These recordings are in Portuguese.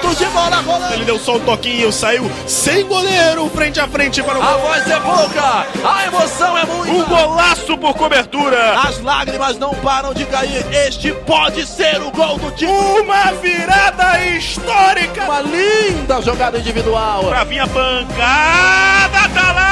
minutos de bola rolando. Ele deu só um toquinho, saiu sem goleiro, frente a frente para o gol. A voz é pouca, a emoção é muita. Um golaço por cobertura. As lágrimas não param de cair. Este pode ser o gol do time. Uma virada histórica. Uma linda jogada individual. Pra vir a pancada, tá lá.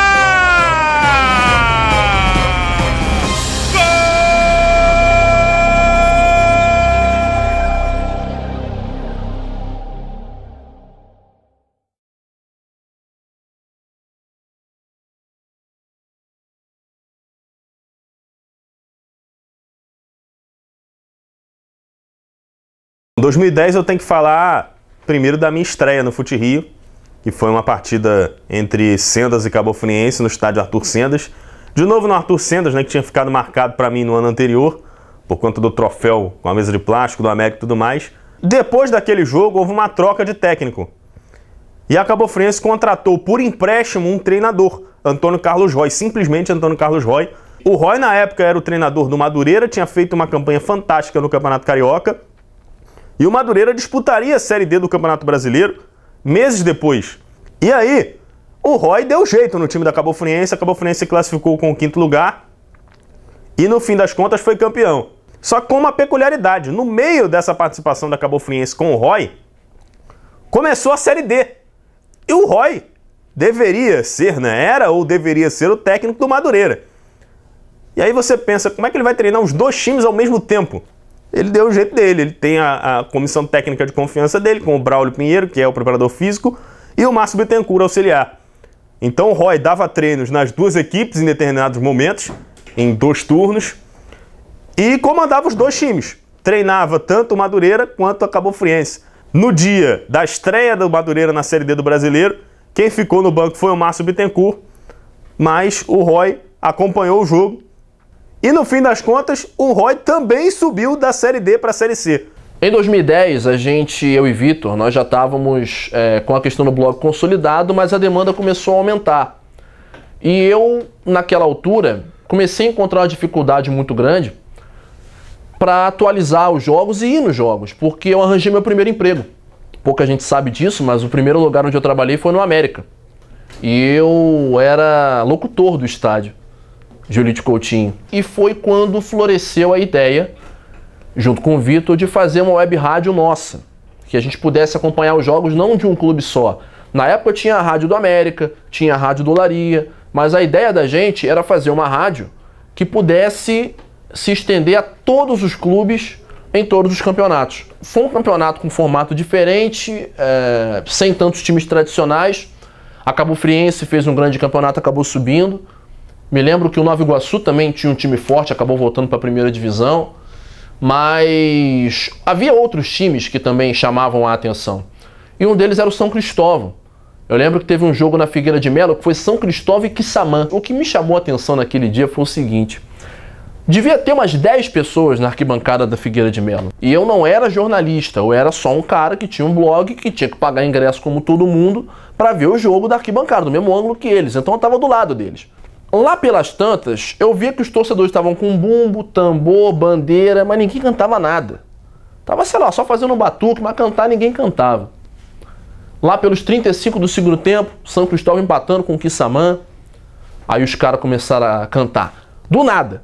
Em 2010 eu tenho que falar primeiro da minha estreia no Fute Rio, que foi uma partida entre Sendas e Cabo Friense no estádio Arthur Sendas. De novo no Arthur Sendas, né, que tinha ficado marcado para mim no ano anterior, por conta do troféu com a mesa de plástico, do América e tudo mais. Depois daquele jogo houve uma troca de técnico. E a Cabo Friense contratou por empréstimo um treinador, Antônio Carlos Roy, simplesmente Antônio Carlos Roy. O Roy na época era o treinador do Madureira, tinha feito uma campanha fantástica no Campeonato Carioca. E o Madureira disputaria a Série D do Campeonato Brasileiro meses depois. E aí, o Roy deu jeito no time da Cabo Friense, a Cabo Friense se classificou com o 5º lugar e no fim das contas foi campeão. Só que com uma peculiaridade, no meio dessa participação da Cabo Friense com o Roy, começou a Série D. E o Roy deveria ser, né? Era ou deveria ser o técnico do Madureira. E aí você pensa, como é que ele vai treinar os dois times ao mesmo tempo? Ele deu o jeito dele, ele tem a comissão técnica de confiança dele, com o Braulio Pinheiro, que é o preparador físico, e o Márcio Bittencourt, auxiliar. Então o Roy dava treinos nas duas equipes em determinados momentos, em 2 turnos, e comandava os dois times. Treinava tanto o Madureira quanto a Cabo Friense. No dia da estreia do Madureira na Série D do Brasileiro, quem ficou no banco foi o Márcio Bittencourt, mas o Roy acompanhou o jogo. E no fim das contas, o Roy também subiu da Série D para a Série C. Em 2010, eu e Vitor, nós já estávamos com a questão do blog consolidado, mas a demanda começou a aumentar. E eu, naquela altura, comecei a encontrar uma dificuldade muito grande para atualizar os jogos e ir nos jogos, porque eu arranjei meu primeiro emprego. Pouca gente sabe disso, mas o primeiro lugar onde eu trabalhei foi no América. E eu era locutor do estádio Jolite Coutinho. E foi quando floresceu a ideia, junto com o Vitor, de fazer uma web rádio nossa, que a gente pudesse acompanhar os jogos não de um clube só. Na época tinha a rádio do América, tinha a rádio do Olaria, mas a ideia da gente era fazer uma rádio que pudesse se estender a todos os clubes em todos os campeonatos. Foi um campeonato com formato diferente, sem tantos times tradicionais. A Cabo Friense fez um grande campeonato, acabou subindo. Me lembro que o Nova Iguaçu também tinha um time forte, acabou voltando para a primeira divisão. Mas havia outros times que também chamavam a atenção. E um deles era o São Cristóvão. Eu lembro que teve um jogo na Figueira de Melo que foi São Cristóvão e Quissamã. O que me chamou a atenção naquele dia foi o seguinte: devia ter umas 10 pessoas na arquibancada da Figueira de Melo. E eu não era jornalista, eu era só um cara que tinha um blog, que tinha que pagar ingresso como todo mundo para ver o jogo da arquibancada, do mesmo ângulo que eles. Então eu estava do lado deles. Lá pelas tantas, eu via que os torcedores estavam com bumbo, tambor, bandeira, mas ninguém cantava nada. Tava, sei lá, só fazendo um batuque, mas cantar ninguém cantava. Lá pelos 35 do segundo tempo, São Cristóvão empatando com o Quissamã. Aí os caras começaram a cantar. Do nada.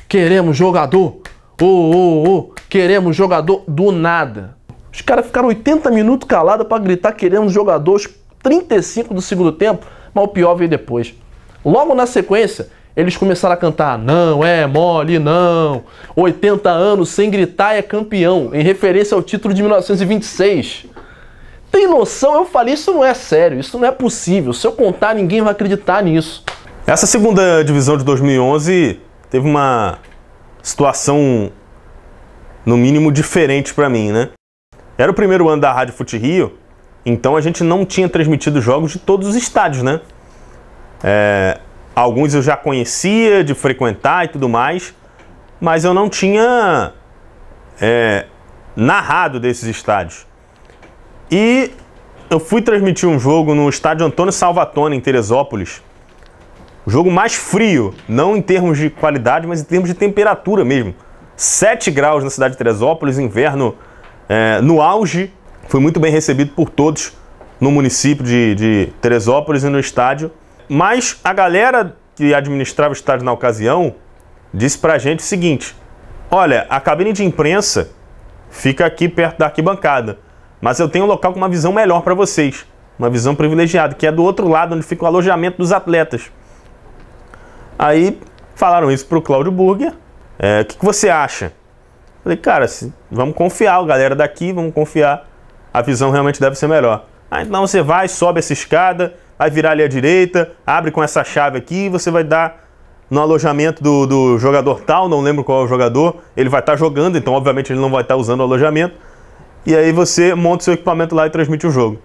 Queremos jogador. Queremos jogador. Do nada. Os caras ficaram 80 minutos calados para gritar queremos jogador. Os 35 do segundo tempo, mas o pior veio depois. Logo na sequência, eles começaram a cantar não é mole não, 80 anos sem gritar é campeão, em referência ao título de 1926. Tem noção? Eu falei, isso não é sério, isso não é possível. Se eu contar, ninguém vai acreditar nisso. Essa segunda divisão de 2011 teve uma situação, no mínimo, diferente para mim, né? Era o primeiro ano da Rádio Fute Rio, então a gente não tinha transmitido jogos de todos os estádios, né? Alguns eu já conhecia, de frequentar e tudo mais, mas eu não tinha narrado desses estádios. E eu fui transmitir um jogo no estádio Antônio Salvatone, em Teresópolis. O jogo mais frio, não em termos de qualidade, mas em termos de temperatura mesmo. 7 graus na cidade de Teresópolis, inverno no auge. Fui muito bem recebido por todos no município de Teresópolis e no estádio. Mas a galera que administrava o estádio na ocasião disse pra gente o seguinte: olha, a cabine de imprensa fica aqui perto da arquibancada, mas eu tenho um local com uma visão melhor para vocês, uma visão privilegiada, que é do outro lado, onde fica o alojamento dos atletas. Aí falaram isso pro Cláudio Burger. O que você acha? Falei, cara, vamos confiar, galera daqui, vamos confiar. A visão realmente deve ser melhor. Então você vai, sobe essa escada, vai virar ali à direita, abre com essa chave aqui e você vai dar no alojamento do jogador tal, não lembro qual é o jogador. Ele vai estar jogando, então obviamente ele não vai estar usando o alojamento. E aí você monta o seu equipamento lá e transmite o jogo.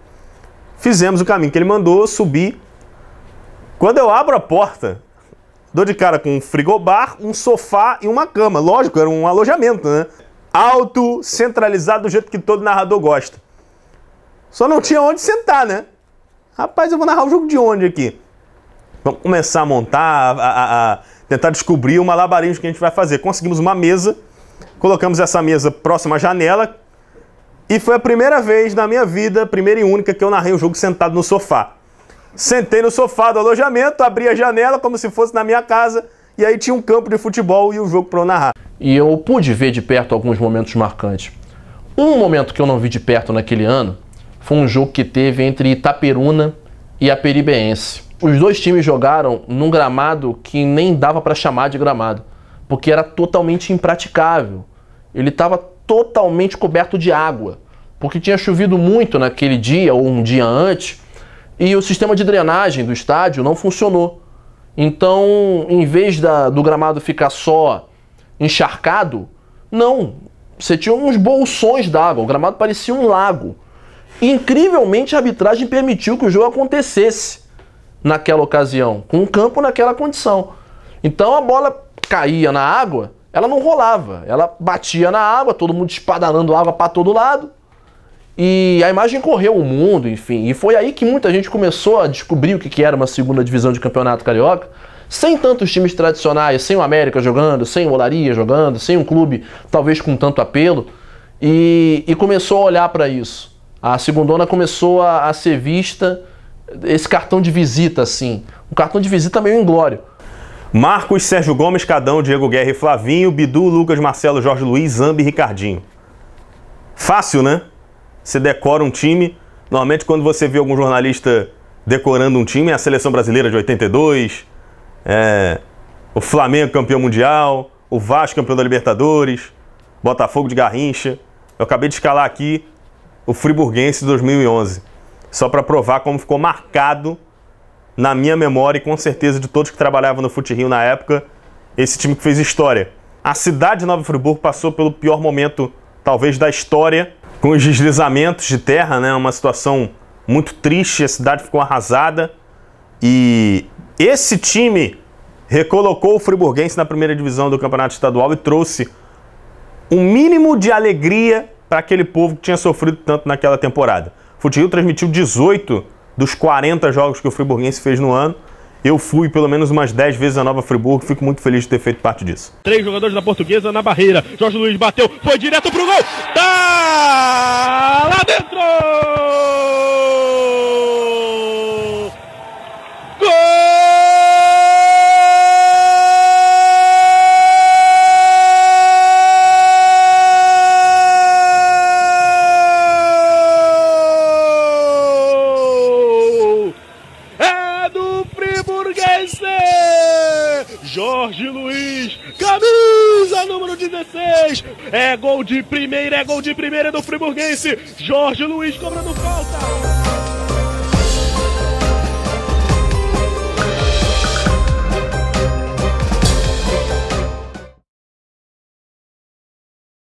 Fizemos o caminho que ele mandou, subi. Quando eu abro a porta, dou de cara com um frigobar, um sofá e uma cama. Lógico, era um alojamento, né? Alto, centralizado do jeito que todo narrador gosta. Só não tinha onde sentar, né? Rapaz, eu vou narrar o jogo de onde aqui? Vamos começar a montar, a tentar descobrir o malabarismo que a gente vai fazer. Conseguimos uma mesa, colocamos essa mesa próxima à janela e foi a primeira vez na minha vida, primeira e única, que eu narrei o jogo sentado no sofá. Sentei no sofá do alojamento, abri a janela como se fosse na minha casa e aí tinha um campo de futebol e o jogo para eu narrar. E eu pude ver de perto alguns momentos marcantes. Um momento que eu não vi de perto naquele ano foi um jogo que teve entre Itaperuna e Aperibense. Os dois times jogaram num gramado que nem dava para chamar de gramado, porque era totalmente impraticável. Ele estava totalmente coberto de água, porque tinha chovido muito naquele dia ou um dia antes, e o sistema de drenagem do estádio não funcionou. Então, em vez do gramado ficar só encharcado, não, você tinha uns bolsões d'água, o gramado parecia um lago. E, incrivelmente, a arbitragem permitiu que o jogo acontecesse naquela ocasião, com o campo naquela condição. Então a bola caía na água, ela não rolava, ela batia na água, todo mundo espadanando água para todo lado, e a imagem correu o mundo, enfim. E foi aí que muita gente começou a descobrir o que era uma segunda divisão de campeonato carioca, sem tantos times tradicionais, sem o América jogando, sem o Olaria jogando, sem um clube talvez com tanto apelo, e começou a olhar para isso. A segundona começou a ser vista, esse cartão de visita, assim, um cartão de visita meio inglório. Marcos, Sérgio Gomes, Cadão, Diego Guerra e Flavinho, Bidu, Lucas, Marcelo, Jorge Luiz, Zambi e Ricardinho. Fácil, né? Você decora um time. Normalmente quando você vê algum jornalista decorando um time, é a Seleção Brasileira de 82, o Flamengo campeão mundial, o Vasco campeão da Libertadores, Botafogo de Garrincha. Eu acabei de escalar aqui o Friburguense de 2011. Só para provar como ficou marcado na minha memória e com certeza de todos que trabalhavam no Fute-Rio na época, esse time que fez história. A cidade de Nova Friburgo passou pelo pior momento, talvez, da história, com os deslizamentos de terra, né? Uma situação muito triste, a cidade ficou arrasada. E esse time recolocou o Friburguense na primeira divisão do Campeonato Estadual e trouxe um mínimo de alegria para aquele povo que tinha sofrido tanto naquela temporada. O Fute-Rio transmitiu 18 dos 40 jogos que o Friburguense fez no ano. Eu fui pelo menos umas 10 vezes a Nova Friburgo, fico muito feliz de ter feito parte disso. 3 jogadores da Portuguesa na barreira. Jorge Luiz bateu, foi direto pro gol. Tá lá dentro! Gol! Jorge Luiz, camisa número 16, é gol de primeira do Friburguense, Jorge Luiz cobrando falta.